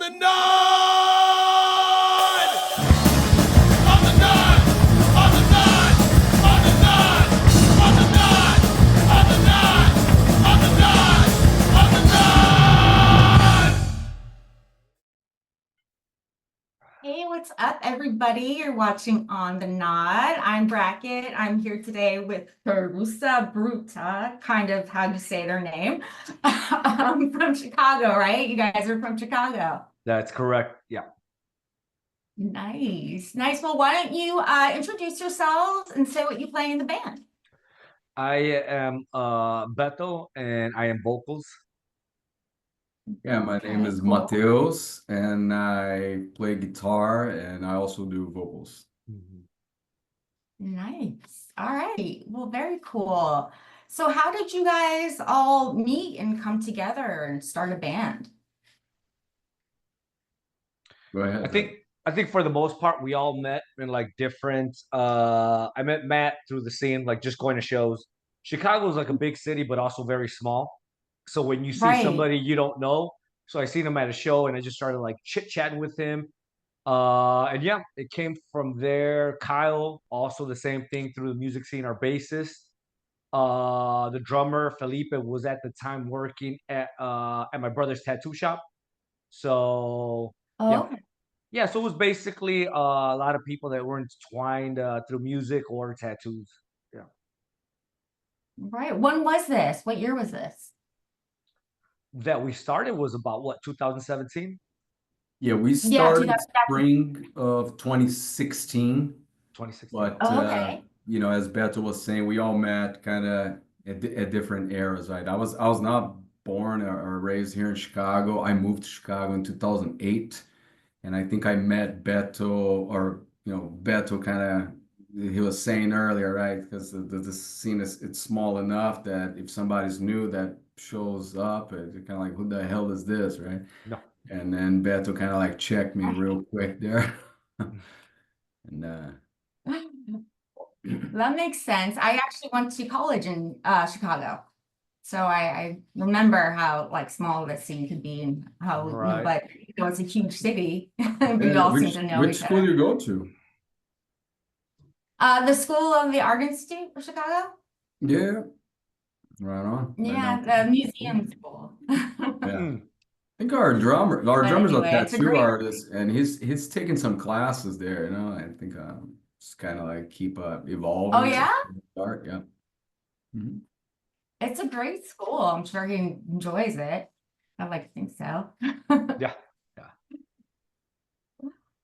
On the nod! On the nod! On the nod! On the nod! On the nod! On the nod! On the nod! On the nod! Hey, what's up, everybody? You're watching On the Nod. I'm Brackett. I'm here today with Feurza Bruta, kind of how you say their name. From Chicago, right? You guys are from Chicago. That's correct. Yeah. Nice, nice. Well, why don't you introduce yourselves and say what you play in the band? I am Beto and I am vocals. Yeah, my name is cool. Mateus, and I play guitar, and I also do vocals. Nice. All right. Well, very cool. So, how did you guys all meet and come together and start a band? Go ahead. I think for the most part we all met in like different I met Matt through the scene, like just going to shows. Chicago is like a big city but also very small. So when you see Right. somebody you don't know, so I seen him at a show and I just started like chit-chatting with him. And yeah, it came from there. Kyle, also the same thing through the music scene, our bassist. The drummer Felipe was at the time working at my brother's tattoo shop. So yeah, Oh, yeah. So it was basically a lot of people that were intertwined through music or tattoos. Yeah, right. When was this? What year was this? that we started was about what 2017, Yeah, we Yeah, started 2007. spring of 2016, 2016. but Oh, okay. as Beto was saying, we all met kind of at different eras, right? I was not born or raised here in Chicago. I moved to Chicago in 2008, and I think I met Beto, or Beto kind of, he was saying earlier, right? Because the scene is, it's small enough that if somebody's new that shows up, it's kind of like, who the hell is this, right? No. And then Beto kind of like checked me real quick there. And That makes sense. I actually went to college in Chicago. So I remember how like small the scene could be and how, Right. but it's a huge city. We yeah, all seem to know which each school other. you go to? The School of the Art Institute of Chicago. Yeah, right on. Right Yeah, down. the museum school. Yeah. Mm. I think our But drummer's a anyway, it's a tattoo great. artist, and he's taking some classes there. I think just kind of like keep evolving. Oh yeah, Art, yeah. Mhm. it's a great school. I'm sure he enjoys it. I like to think so. Yeah. Yeah.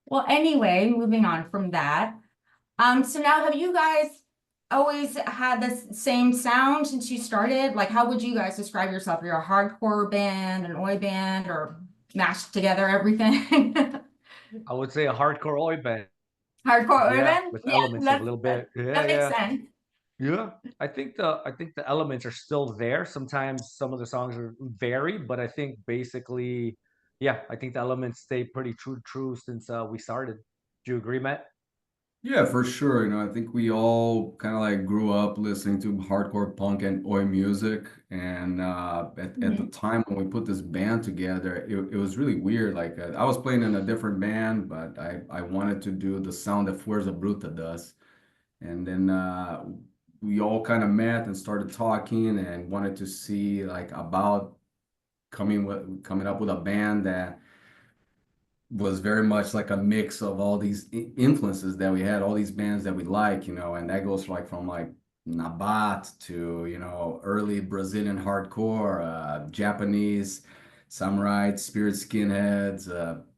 Well, anyway, moving on from that. So now have you guys always had the same sound since you started? Like, how would you guys describe yourself? You're a hardcore band, an oi band, or mashed together everything? I would say a hardcore oi band. Hardcore oi Yeah, band? with Yeah, elements of a little bit. that makes Yeah. sense. Yeah, I think the elements are still there. Sometimes some of the songs are vary, but I think basically, yeah, I think the elements stay pretty true since we started. Do you agree, Matt? Yeah, for sure. I think we all kind of like grew up listening to hardcore punk and oi music. And at the Mhm. time when we put this band together, it was really weird. Like I was playing in a different band, but I wanted to do the sound that Fuerza Bruta does. And then we all kind of met and started talking and wanted to see like about coming up with a band that was very much like a mix of all these influences that we had, all these bands that we like, and that goes like from like Nabat to, early Brazilian hardcore, Japanese samurai, spirit skinheads,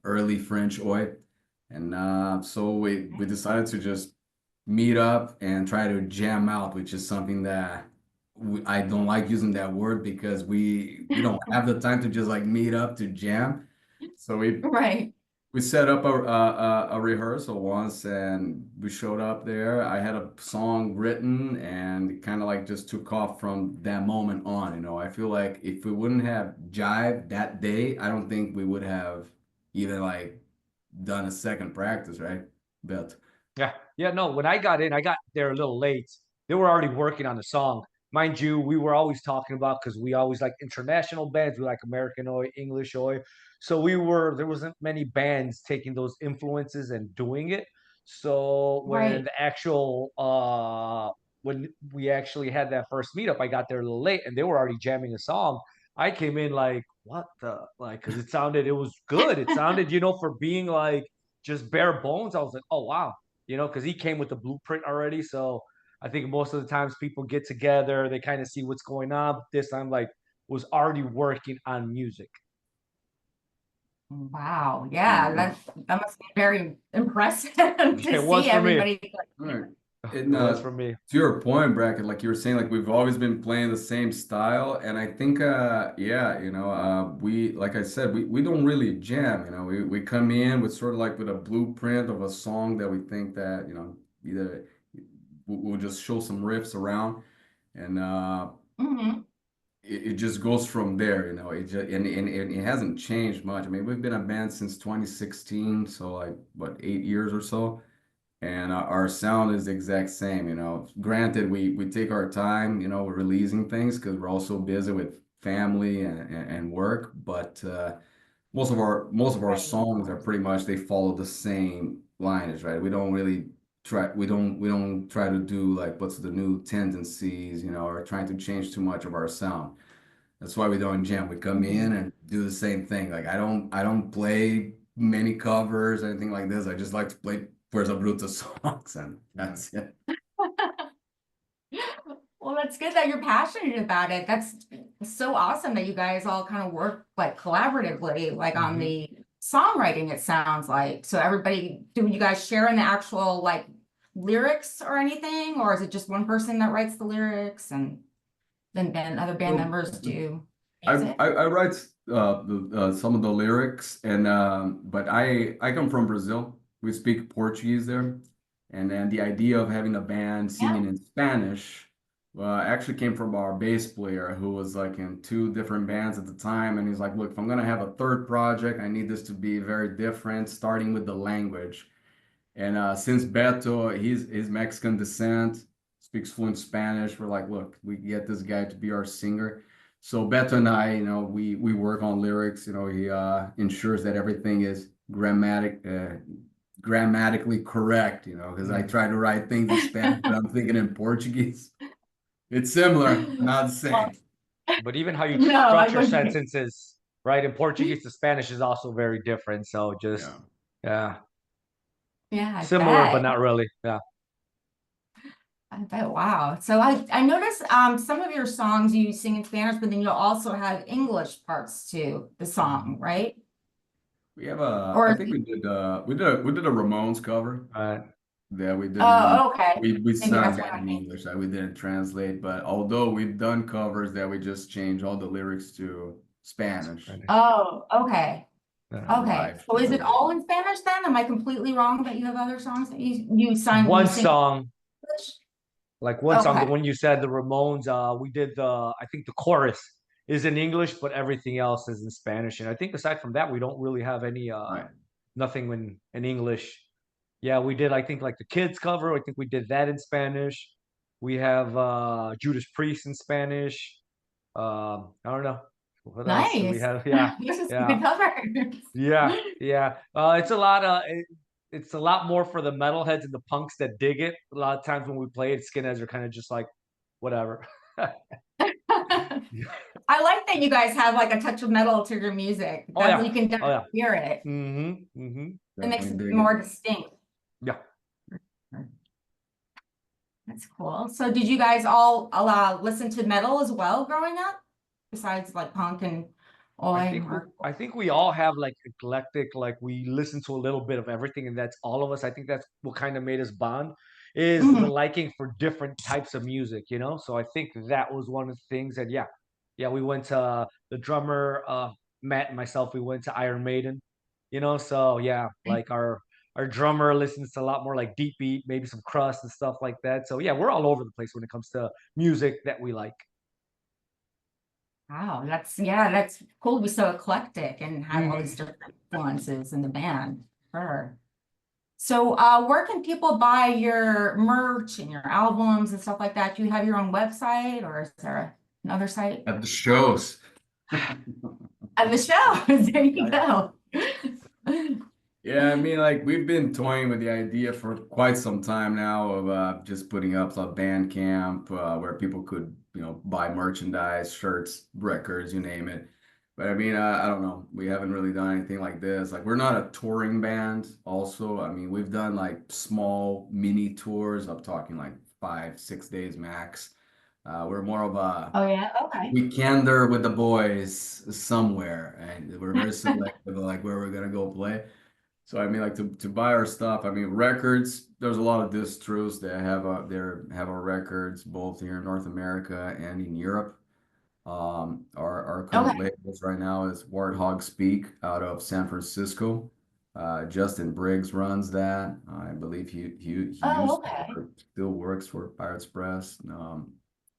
early French oi. And so we decided to just meet up and try to jam out, which is something that I don't like using that word because we don't have the time to just like meet up to jam. So Right. we set up a rehearsal once and we showed up there. I had a song written and it kind of like just took off from that moment on. I feel like if we wouldn't have jive that day, I don't think we would have even like done a second practice, right? But Yeah, yeah. No, when I got in, I got there a little late. They were already working on the song, mind you. We were always talking about because we always like international bands. We like American oi, English oi. So there wasn't many bands taking those influences and doing it. So when Right. the actual when we actually had that first meetup, I got there a little late and they were already jamming a song. I came in like, what the like, because it was good. It sounded, for being like just bare bones. I was like, oh wow, because he came with the blueprint already. So I think most of the times people get together, they kind of see what's going on. This time, like, was already working on music. Wow. Yeah, Yeah. that must be very impressive to It was see for me. everybody. All right. It And was for me. to your point, Brackett, like you were saying, like we've always been playing the same style, and I think, yeah, we, like I said, we don't really jam. We come in with sort of like with a blueprint of a song that we think that either we'll just show some riffs around, and Hmm. it just goes from there. It just and it hasn't changed much. I mean, we've been a band since 2016, so like what, 8 years or so, and our sound is the exact same. Granted, we take our time, releasing things because we're also busy with family and work, but most of our Right, of songs are course. pretty much, they follow the same lineage, right? We don't try to do like what's the new tendencies, or trying to change too much of our sound. That's why we don't jam. We come in Mhm. and do the same thing. Like I don't play many covers or anything like this. I just like to play Feurza Bruta songs, and that's it. Well, that's good that you're passionate about it. That's so awesome that you guys all kind of work like collaboratively, like on Mhm. the songwriting, it sounds like. So everybody, do you guys share in the actual like lyrics or anything? Or is it just one person that writes the lyrics and then other band So members do I music? I, I write some of the lyrics, and but I come from Brazil. We speak Portuguese there, and then the idea of having a band Yeah. singing in Spanish actually came from our bass player, who was like in two different bands at the time, and he's like, "Look, if I'm gonna have a third project, I need this to be very different, starting with the language." And since Beto, he's Mexican descent, speaks fluent Spanish, we're like, look, we get this guy to be our singer. So Beto and I, we work on lyrics. He ensures that everything is grammatically correct. Because I Mm. try to write things in Spanish, but I'm thinking in Portuguese. It's similar, not the Well, same. But even how you no, I structure wouldn't. sentences, right? In Portuguese to Spanish is also very different. So just, Yeah. yeah, Yeah, I similar, but bet. not really. Yeah. I bet. Wow. So I noticed some of your songs you sing in Spanish, but then you also have English parts to the song, Mhm. right? We have Or I is think it, we did a Ramones cover. Right. Yeah, we didn't. oh, okay. We Maybe sang that's what that I'm in thinking. English. That we didn't translate. But although we've done covers that we just change all the lyrics to Spanish Spanish. Oh, okay. Yeah. Okay. live So is it shows. all in Spanish then? Am I completely wrong that you have other songs that you One sing in song, English? like one song, the Okay. one you said, the Ramones, we did I think the chorus is in English, but everything else is in Spanish. And I think aside from that, we don't really have any, Right. nothing in English. Yeah, we did, I think, like the kids cover. I think we did that in Spanish. We have Judas Priest in Spanish. I don't know. What else do we Nice. have? Yeah, This is yeah, good cover. yeah, yeah. It's a lot more for the metalheads and the punks that dig it. A lot of times when we play it, skinheads are kind of just like, whatever. I like that you guys have like a touch of metal to your music. Oh That yeah, you can oh definitely yeah. hear it. Mm-hmm. Mm-hmm. It makes Definitely it dig it. more distinct. Yeah. That's cool. So did you guys all listen to metal as well growing up? Besides like punk and oi or I think we all have like eclectic, like we listen to a little bit of everything, and that's all of us. I think that's what kind of made us bond, is the Mhm. liking for different types of music. So I think that was one of the things. And yeah, yeah, we went to the drummer, Matt and myself, we went to Iron Maiden. So yeah, like our drummer listens to a lot more like deep beat, maybe some crust and stuff like that. So yeah, we're all over the place when it comes to music that we like. Wow, that's cool to be so eclectic and have all these Mhm. different influences in the band. Sure. So where can people buy your merch and your albums and stuff like that? Do you have your own website or is there another site? At the shows. And the show. There you go. Yeah, I mean, like we've been toying with the idea for quite some time now of just putting up a band camp where people could, buy merchandise, shirts, records, you name it. But I mean, I don't know. We haven't really done anything like this. Like we're not a touring band. Also, I mean, we've done like small mini tours. I'm talking like 5, 6 days max. We're more of a Oh yeah, okay. weekender with the boys somewhere, and we're very selective of like where we're gonna go play. So I mean, like to buy our stuff. I mean, records. There's a lot of distros that have our records both here in North America and in Europe. Our current Okay. labels right now is Warthog Speak out of San Francisco. Justin Briggs runs that. I believe he Oh, used to okay. work, still works for Pirates Press,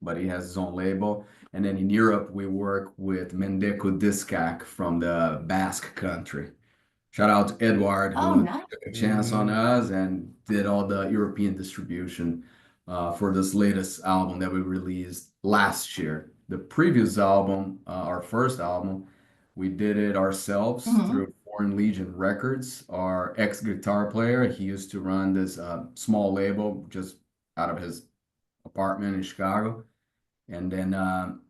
but he has his own label. And then in Europe, we work with Mendeco Discac from the Basque country. Shout out to Edward Oh, who nice. took a chance on us and did all the European distribution for this latest album that we released last year. The previous album, our first album, we did it ourselves Hmm. through Foreign Legion Records. Our ex-guitar player, he used to run this small label just out of his apartment in Chicago. And then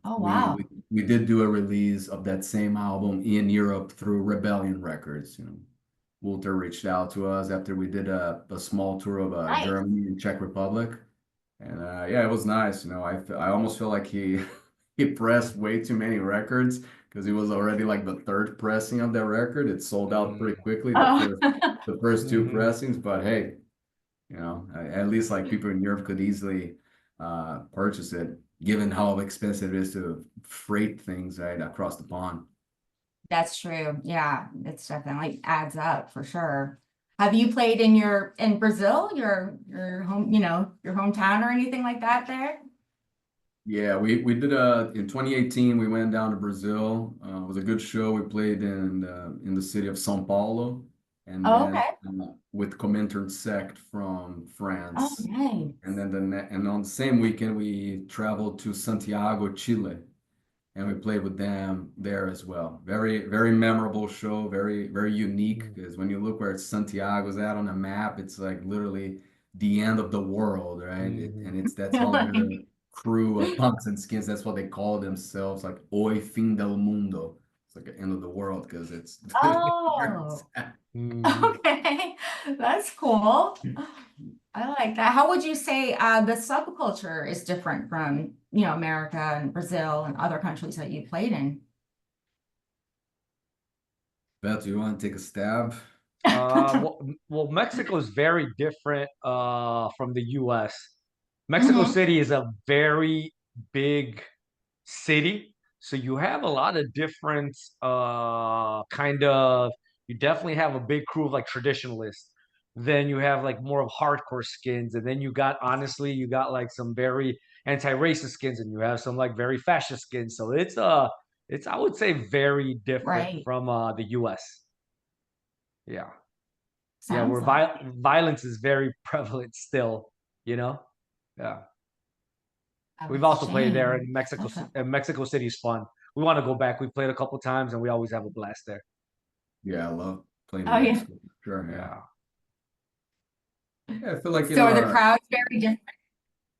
Oh, we, wow. we we did do a release of that same album in Europe through Rebellion Records. Walter reached out to us after we did a small tour of Nice. Germany and Czech Republic, and yeah, it was nice. I almost feel like he he pressed way too many records because he was already like the third pressing of that record. It sold out pretty quickly Oh. the first two Mhm. pressings, but hey, at least like people in Europe could easily purchase it, given how expensive it is to freight things right across the pond. That's true. Yeah, it's definitely adds up for sure. Have you played in Brazil, your home, your hometown or anything like that there? Yeah, we did in 2018 we went down to Brazil. It was a good show. We played in the city of São Paulo, and Oh, then okay. with Comintern Sect from Oh, France. And nice. then and on the same weekend we traveled to Santiago, Chile, and we played with them there as well. Very, very memorable show, very, very unique because when you look where Santiago's at on the map, it's like literally the end of the world, right? Mhm. And that's how their crew of punks and skins, that's what they call themselves, like Oi fin del mundo. It's like the end of the world because it's where it's Oh, at. Mhm. okay. That's cool. I like that. How would you say the subculture is different from, America and Brazil and other countries that you played in? Beth, do you want to take a stab? Mexico is very different from the US. Mexico Hmm. City is a very big city, so you have a lot of different kind of you definitely have a big crew of like traditionalists. Then you have like more of hardcore skins, and then you got like some very anti-racist skins, and you have some like very fascist skins. So it's I would say very different Right. from the US. Yeah. Yeah, Sounds where like. violence is very prevalent still, you know? Yeah. Oh, We've it's a also played there shame. in Mexico. Definitely. And Mexico City is fun. We want to go back. We played a couple times and we always have a blast there. Yeah, I love playing Oh, in yeah. Mexico. Sure, yeah. Yeah. Yeah, I feel like So are the crowds very different?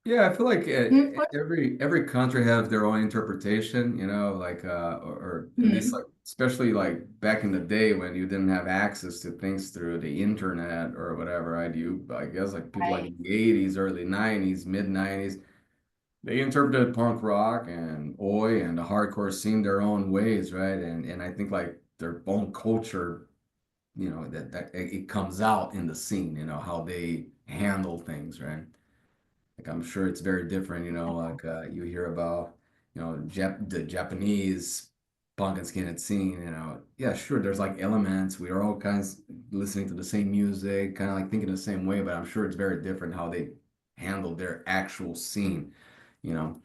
yeah, I feel like Mhm. every country has their own interpretation, like or at least like especially like back in the day when you didn't have access to things through the internet or whatever. I guess like people like Right. in the 80s, early 90s, mid 90s, they interpreted punk rock and oi and the hardcore scene their own ways, right? And I think like their own culture, that it comes out in the scene, how they handle things, right? Like I'm sure it's very different, like you hear about, the Japanese punk and skinhead scene, Yeah, sure, there's like elements. We are all kinds listening to the same music, kind of like thinking the same way, but I'm sure it's very different how they handle their actual scene, you know,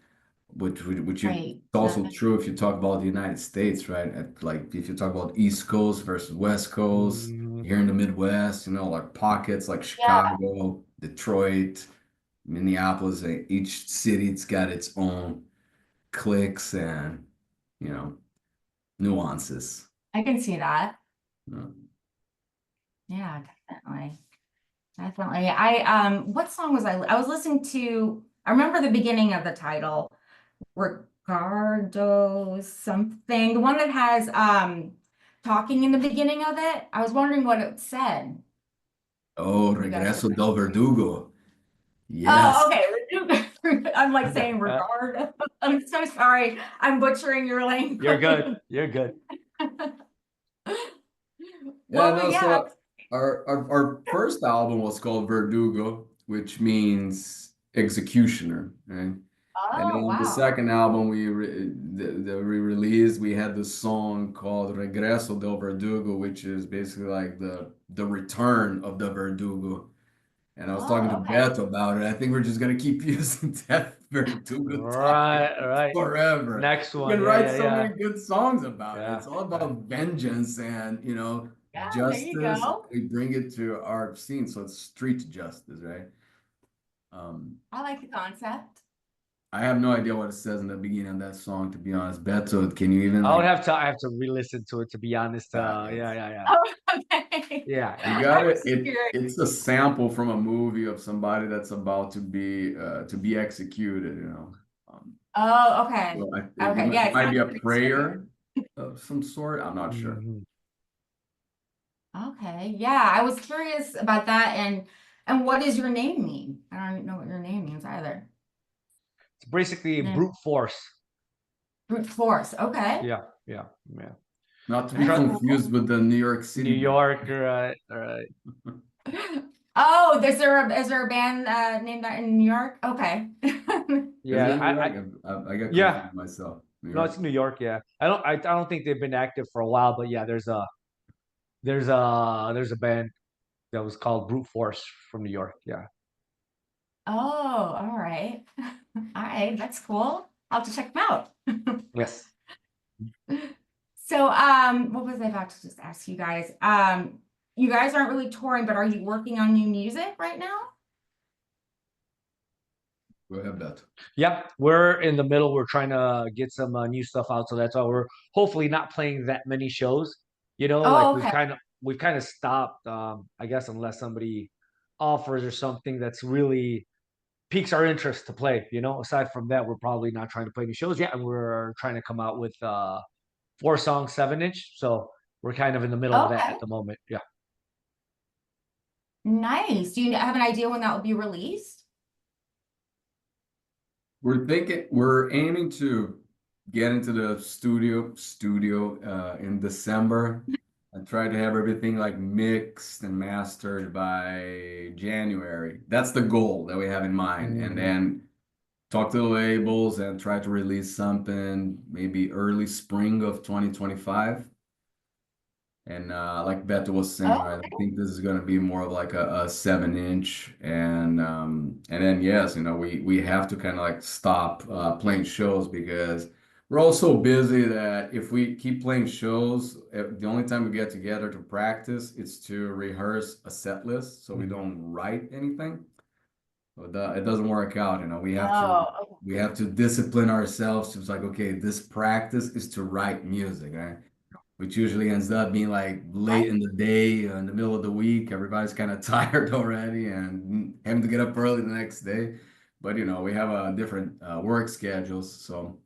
which is Right. also true if you talk about the United States, right? Like if you talk about East Coast versus West Coast, Mhm. here in the Midwest, like pockets like Yeah. Chicago, Detroit. Minneapolis, each city's got its own cliques and, you know, nuances. I can see that. Yeah. Yeah, definitely. Definitely. What song was I was listening to, I remember the beginning of the title, Ricardo something, the one that has talking in the beginning of it. I was wondering what it said. Oh, You guys Regreso remember? del Verdugo. Oh, Yes. okay. I'm like saying Ricardo. I'm so sorry. I'm butchering your You're good. language. You're good. Yeah, Well, no, yeah. so our first album was called Verdugo, which means executioner, right? And Oh, then the wow. second album we released, we had the song called Regreso del Verdugo, which is basically like the return of the Verdugo. And I was talking to Oh, okay. Beto about it. I think we're just gonna keep using that Verdugo topic Right, right. forever. Next You one. can Yeah, write yeah, so yeah. many good songs about it. Yeah. It's all about vengeance and, Yeah, there you justice. go. We bring it to our scene, so it's street justice, right? I like the concept. I have no idea what it says in the beginning of that song, to be honest. Beto, can you even I would like I have to re-listen to it to be honest. Yeah, it's yeah, yeah. Oh, okay. Yeah, you yeah. got I'm it. just curious. It's a sample from a movie of somebody that's about to be executed, Oh, okay. So Okay. Yeah, it it might sounds be a pretty serious. prayer of some sort. I'm not sure. Mhm. Okay. Yeah, I was curious about that. And what does your name mean? I don't know what your name means either. It's basically Then brute force. brute force. Okay. Yeah, yeah, yeah. Not to be That's Try- cool. confused with the New York New City band. York, right, right. Oh, is there a band named that in New York? Okay. Is it Yeah, in New York? I got yeah. confused myself. New No, York. it's New York. Yeah, I don't think they've been active for a while, but yeah, there's a band that was called Brute Force from New York. Yeah. Oh, all right. All right, that's cool. I'll have to check them out. Yes. So, what was I about to just ask you guys? You guys aren't really touring, but are you working on new music right now? Go ahead, Beto. Yeah, we're in the middle. We're trying to get some new stuff out, so that's why we're hopefully not playing that many shows. Like Oh, okay. we've kind of stopped. I guess unless somebody offers or something that's really piques our interest to play. Aside from that, we're probably not trying to play any shows yet, and we're trying to come out with 4 songs, 7-inch. So we're kind of in the middle of that Okay. at the moment. Yeah. Nice. Do you have an idea when that will be released? We're aiming to get into the studio in December and try to have everything like mixed and mastered by January. That's the goal that we have in mind. And Mhm. then talk to the labels and try to release something maybe early spring of 2025. And like Beto was saying, Oh, right, I think this is going to be more of like a 7-inch, and then yes, we have to kind of like stop playing shows because we're all so busy that if we keep playing shows, the only time we get together to practice is to rehearse a set list, so we Mhm. don't write anything. So it doesn't work out, oh, we have to discipline ourselves to, it's like, okay, this practice is to write music, right? Which usually ends up being like late okay. in the day, in the middle of the week. Everybody's kind of tired already and having to get up early the next day. But we have a different work schedules, so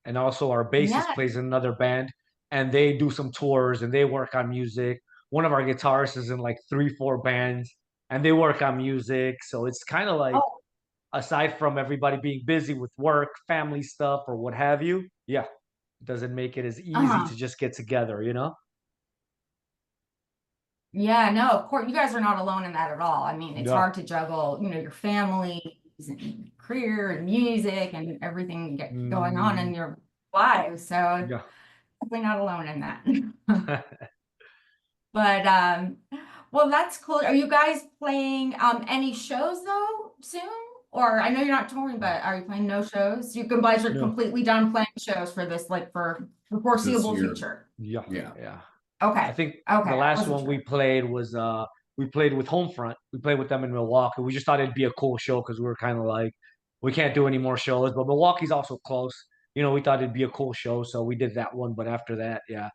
And also our bassist Yeah. plays in another band, and they do some tours and they work on music. One of our guitarists is in like 3, 4 bands, and they work on music. So it's kind of like, Oh, aside from everybody being busy with work, family stuff, or what have you, yeah, it doesn't make it as easy uh-huh. to just get together. Yeah, no, of course, you guys are not alone in that at all. I mean, it's Yeah. hard to juggle, your families and career and music and everything going on in Mm, your lives. So yeah. definitely not alone in that. But well, that's cool. Are you guys playing any shows though soon? Or I know you're not touring, but are you playing no shows? You guys are No. completely done playing shows for this, like for the this foreseeable year, future. Yeah. yeah. Yeah. I Okay. think Okay. the I last wasn't one we sure. played was we played with Homefront. We played with them in Milwaukee. We just thought it'd be a cool show because we were kind of like we can't do any more shows, but Milwaukee's also close. you know, we thought it'd be a cool show, so we did that one. But after that, yeah,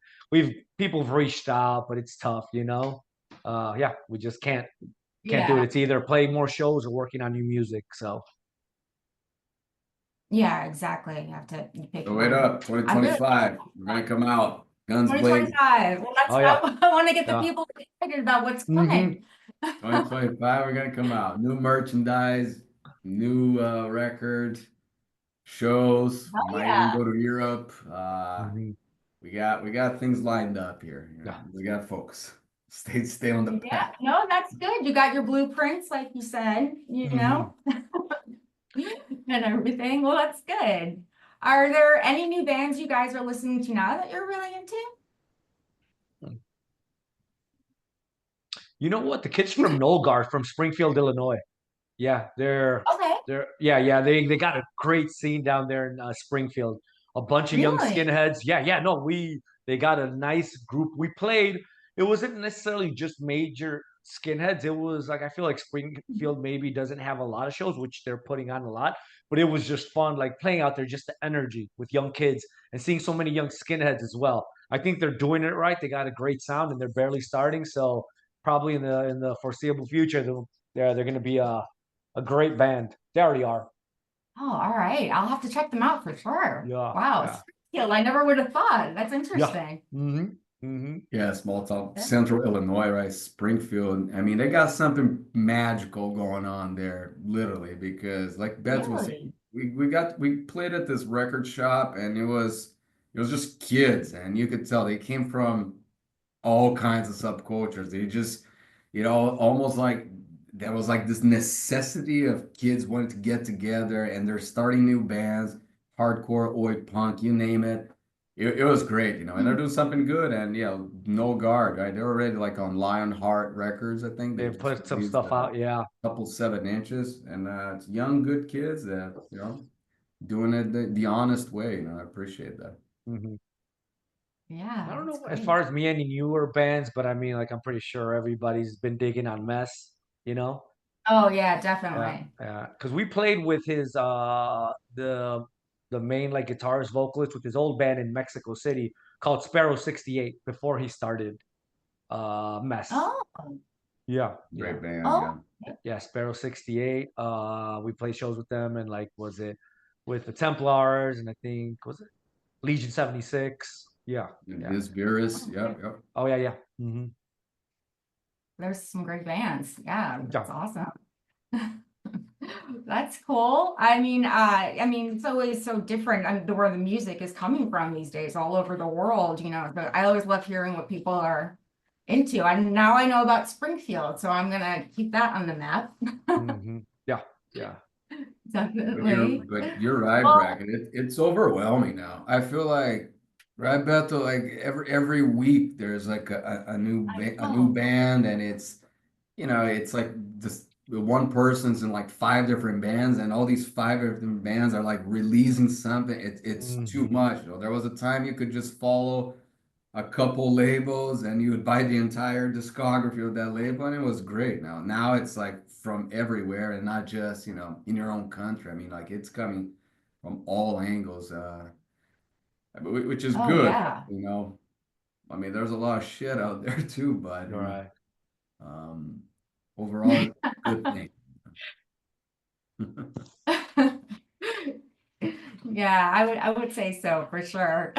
people have reached out, but it's tough, you know. Yeah, we just can't do it. Yeah. It's either play more shows or working on new music. So Yeah, exactly. You have to pick So wait one. up, I really 2025. We're gonna come out. Guns blazing. 2025. Well, that's oh yeah, I want to get the yeah. people excited about what's hmm coming. 2025, we're gonna come out. New merchandise, new record, shows. Oh Might even yeah. go to Europe. hmm We got things lined up here. You know, Yeah. we got focus. Stay on the Yeah, path. no, that's good. You got your blueprints, like you said, hmm and everything. Well, that's good. Are there any new bands you guys are listening to now that you're really into? You know what? The kids from Nolgar from Springfield, Illinois. Yeah, Okay, yeah, they got a great scene down there in Springfield. A bunch of young really? skinheads. Yeah, no, they got a nice group. We played. It wasn't necessarily just major skinheads. It was like I feel like Springfield maybe doesn't have a lot of shows, which they're putting on a lot. But it was just fun, like playing out there, just the energy with young kids and seeing so many young skinheads as well. I think they're doing it right. They got a great sound and they're barely starting. So probably in the foreseeable future, they're going to be a great band. They already are. Oh, all right. I'll have to check them out for sure. Yeah, Wow, yeah, Springfield. I never would have thought. That's yeah. interesting. Yeah, small town, Yeah. central Illinois, right? Springfield. I mean, they got something magical going on there, literally, because like Beth was Really? saying, we played at this record shop and it was just kids, and you could tell they came from all kinds of subcultures. They just, almost like there was like this necessity of kids wanting to get together and they're starting new bands, hardcore, oi punk, you name it. It was great, and they're doing something good. And yeah, No Guard, right? They're already like on Lionheart Records, I think. They They've just put some released stuff a out. Yeah. couple 7 inches, and it's young, good kids that, doing it the honest way. I appreciate that. hmm I Yeah, don't that's know as great. far as me any newer bands, but I mean, like I'm pretty sure everybody's been digging on Mess. You know. Oh, yeah, Yeah, definitely. yeah. Because we played with his the main like guitarist vocalist with his old band in Mexico City called Sparrow 68 before he started Mess. Oh, Yeah, yeah. Great band, oh, yeah. Yeah, Sparrow 68. We played shows with them and like was it with the Templars and I think was it Legion 76. Yeah, And yeah. This Virus, okay. yep, yep. Oh yeah, yeah. hmm There's some great bands. Yeah, Yeah. that's awesome. That's cool. I mean, it's always so different. Where the music is coming from these days, all over the world, But I always love hearing what people are into. And now I know about Springfield, so I'm gonna keep that on the map. Yeah, yeah. But you're Definitely. but you're right, Well, Brackett. It's overwhelming now. I feel like, right, Beto, like every week there's like I a new know. band, and it's like this one person's in like 5 different bands, and all these 5 different bands are like releasing something. It's too hmm much. There was a time you could just follow a couple labels and you would buy the entire discography of that label, and it was great. Now it's like from everywhere, and not just in your own country. I mean, like, it's coming from all angles, which is Oh good. yeah. I mean, there's a lot of shit out there too, but All right. um overall it's a good thing. Yeah, I would say so for sure.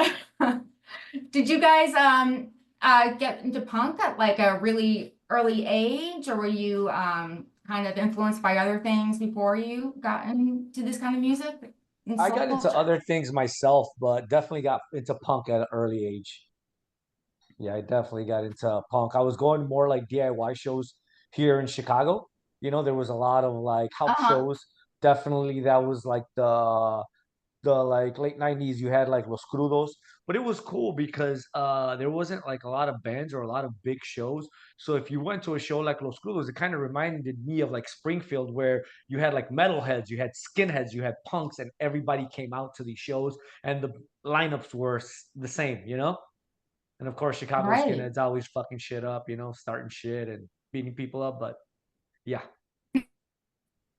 Did you guys get into punk at like a really early age, or were you kind of influenced by other things before you got into this kind of music and I got into subculture? other things myself, but definitely got into punk at an early age. Yeah, I definitely got into punk. I was going more like DIY shows here in Chicago. There was a lot of like house Uh-huh. shows. Definitely that was like the like late 90s. You had like Los Crudos, but it was cool because there wasn't like a lot of bands or a lot of big shows. So if you went to a show like Los Crudos, it kind of reminded me of like Springfield, where you had like metalheads, you had skinheads, you had punks, and everybody came out to these shows, and the lineups were the same. And of course, Chicago Right. skinheads always fucking shit up, starting shit and beating people up. But yeah,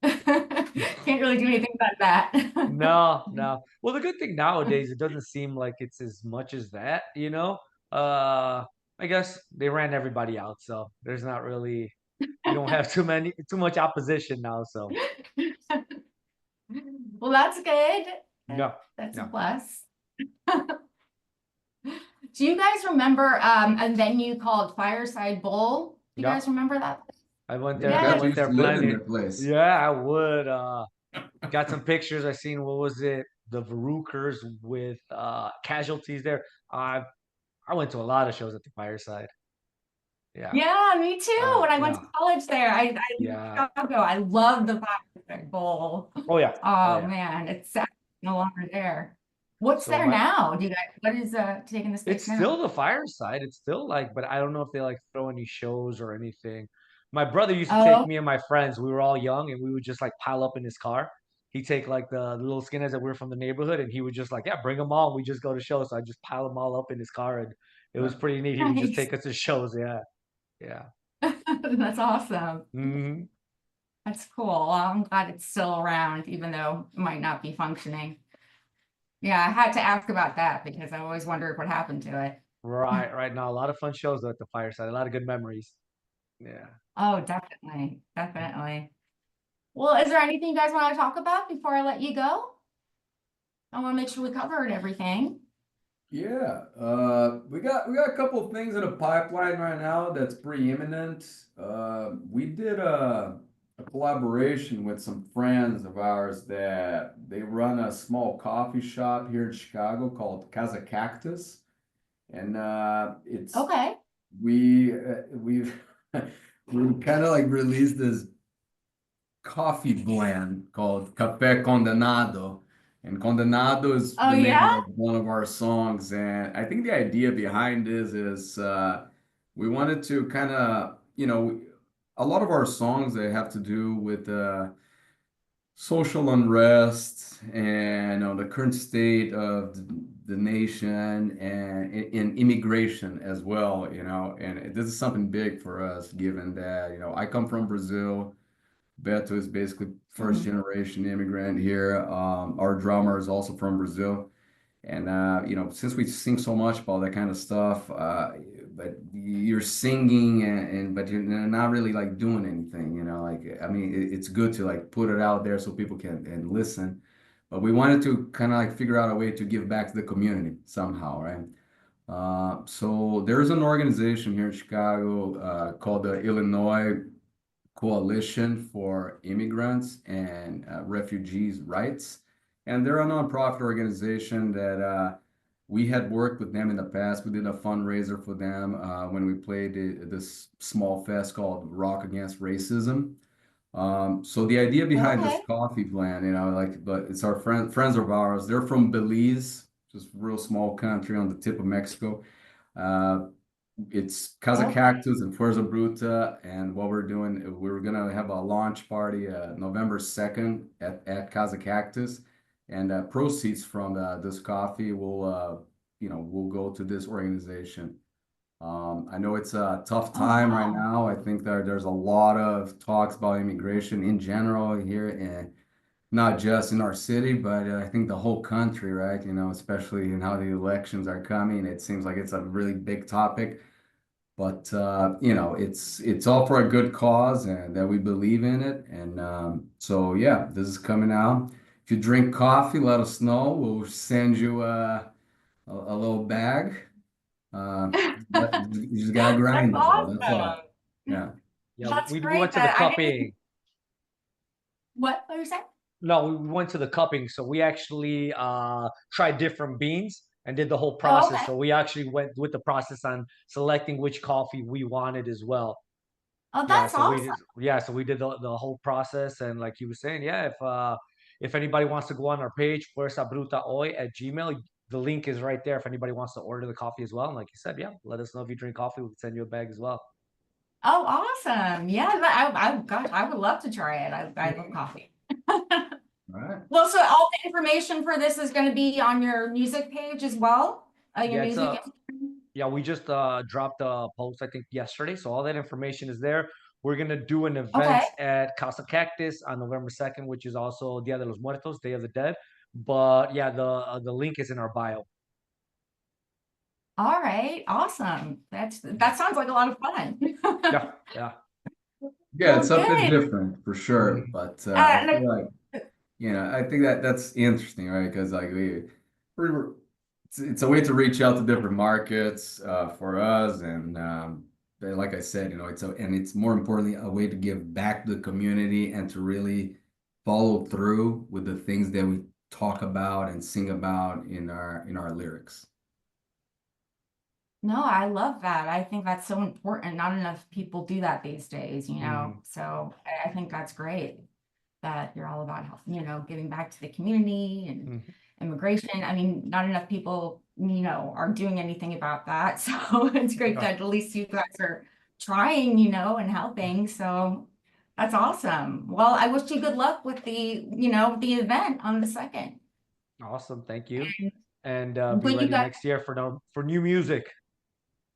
Can't really do anything about that. No. Well, the good thing nowadays, it doesn't seem like it's as much as that, you know. I guess they ran everybody out, so there's not really we don't have too much opposition now. So Well, that's good. no, That's a no. plus. Do you guys remember a venue called Fireside Bowl? Do you Yeah, guys remember that? I went Yeah, there. Yeah, I bet you went used there to live in plenty. their place. Yeah, I would. Got some pictures. I seen what was it? The Verukers with casualties there. I went to a lot of shows at the Fireside. Yeah. yeah, me too. When I went Yeah. to college there, I lived in Yeah. Chicago. I love the Fireside Bowl. Oh yeah. Oh Oh yeah. man, it's sad it's no longer there. What's So there my now? Do you guys, what is taking the It's space still now? the Fireside. It's still like, but I don't know if they like throw any shows or anything. My brother used to take Oh, me and my friends. We were all young, and we would just like pile up in his car. He'd take like the little skinheads that were from the neighborhood, and he would just like, yeah, bring them all. We just go to shows. So I just pile them all up in his car, and it was pretty neat. He would just nice. take us to shows. Yeah, yeah. That's awesome. Hmm. That's cool. Well, I'm glad it's still around, even though it might not be functioning. Yeah, I had to ask about that because I always wondered what happened to it. Right now, a lot of fun shows though at the Fireside. A lot of good memories. Yeah. Oh, definitely, definitely. Well, is there anything you guys want to talk about before I let you go? I want to make sure we covered everything. Yeah, we got a couple of things in the pipeline right now that's pretty imminent. We did a collaboration with some friends of ours that they run a small coffee shop here in Chicago called Casa Cactus, and it's Okay. we've we kind of like released this coffee blend called Café Condenado. And Condenado is Oh, the name yeah? of one of our songs. And I think the idea behind this is we wanted to kind of, a lot of our songs they have to do with social unrest and the current state of the nation and in immigration as well, and this is something big for us, given that, I come from Brazil. Beto is basically first Mhm. generation immigrant here. Our drummer is also from Brazil. And since we sing so much about that kind of stuff, but you're singing but you're not really like doing anything, like I mean it's good to like put it out there so people can and listen. But we wanted to kind of like figure out a way to give back to the community somehow, right? So there's an organization here in Chicago called the Illinois Coalition for Immigrants and Refugees' Rights. And they're a nonprofit organization that we had worked with them in the past. We did a fundraiser for them when we played this small fest called Rock Against Racism. So the idea behind this Okay. coffee blend, but it's our friends of ours. They're from Belize, just a real small country on the tip of Mexico. Uh, it's Casa Okay. Cactus and Fuerza Bruta, and what we're doing, we're gonna have a launch party November 2nd at Casa Cactus, and proceeds from this coffee will go to this organization. I know it's a tough Oh, time right wow. now. I think there's a lot of talks about immigration in general here, and not just in our city, but I think the whole country, right? Especially in how the elections are coming. It seems like it's a really big topic. But it's all for a good cause, and that we believe in it. And so yeah, this is coming out. If you drink coffee, let us know. We'll send you a little bag. Uh, you just gotta That's grind it though. That's all. awesome. Yeah. Yeah, That's we went great to the that I didn't cupping. what were you saying? No, we went to the cupping, so we actually tried different beans and did the whole Oh, process. okay. So we actually went with the process on selecting which coffee we wanted as well. Oh, Yeah, that's so we awesome. did, yeah, so we did the whole process, and like you were saying, yeah, if anybody wants to go on our page, Fuerza Bruta Hoy at Gmail, the link is right there if anybody wants to order the coffee as well. And like you said, yeah, let us know if you drink coffee, we can send you a bag as well. Oh, awesome. Yeah, gosh, I would love to try it. I love coffee. All right. Well, so all the information for this is going to be on your music page as well? Your Yeah, it's music. yeah, we just dropped a post I think yesterday, so all that information is there. We're gonna do an event at Casa Cactus on November 2nd, which is also Dia de los Muertos, Day of the Dead. But yeah, the link is in our bio. All right, awesome. That sounds like a lot of fun. Yeah, yeah. Yeah, Well, it's something good. different for sure. Mhm. But I And I- feel like, I think that's interesting, right? Because like we're it's a way to reach out to different markets for us, and like I said, it's more importantly a way to give back to the community and to really follow through with the things that we talk about and sing about in our lyrics. No, I love that. I think that's so important. Not enough people do that these days, Mhm. So I think that's great that you're all about health, giving back to the community and Mhm. immigration. I mean, not enough people, are doing anything about that. So it's great Yeah. that at least you guys are trying, and helping. So that's awesome. Well, I wish you good luck with the event on the 2nd. Awesome, thank you. And be When you ready guys next year for new music.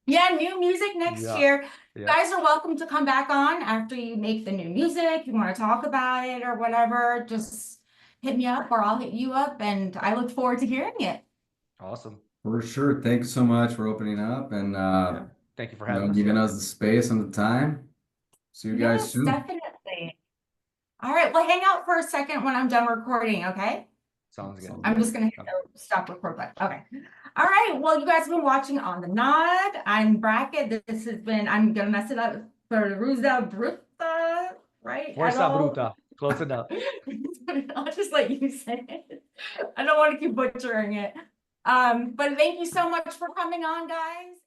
Yeah, new music next Yeah, year. You yeah. guys are welcome to come back on after you make the new music. You want to talk about it or whatever, just hit me up or I'll hit you up, and I look forward to hearing it. Awesome. For sure. Thanks so much for opening up and Yeah. Thank you for having us. giving Yeah. us the space and the time. See you guys Yes, soon. definitely. All right, well, hang out for a second when I'm done recording, okay? Sounds good. I'm just gonna hit the stop record button. Okay. All right. Well, you guys have been watching On the Nod. I'm Brackett. This has been, I'm gonna mess it up, Feurza Bruta, right? Fuerza Bruta. Close enough. I'll just let you say it. I don't want to keep butchering it. But thank you so much for coming on, guys.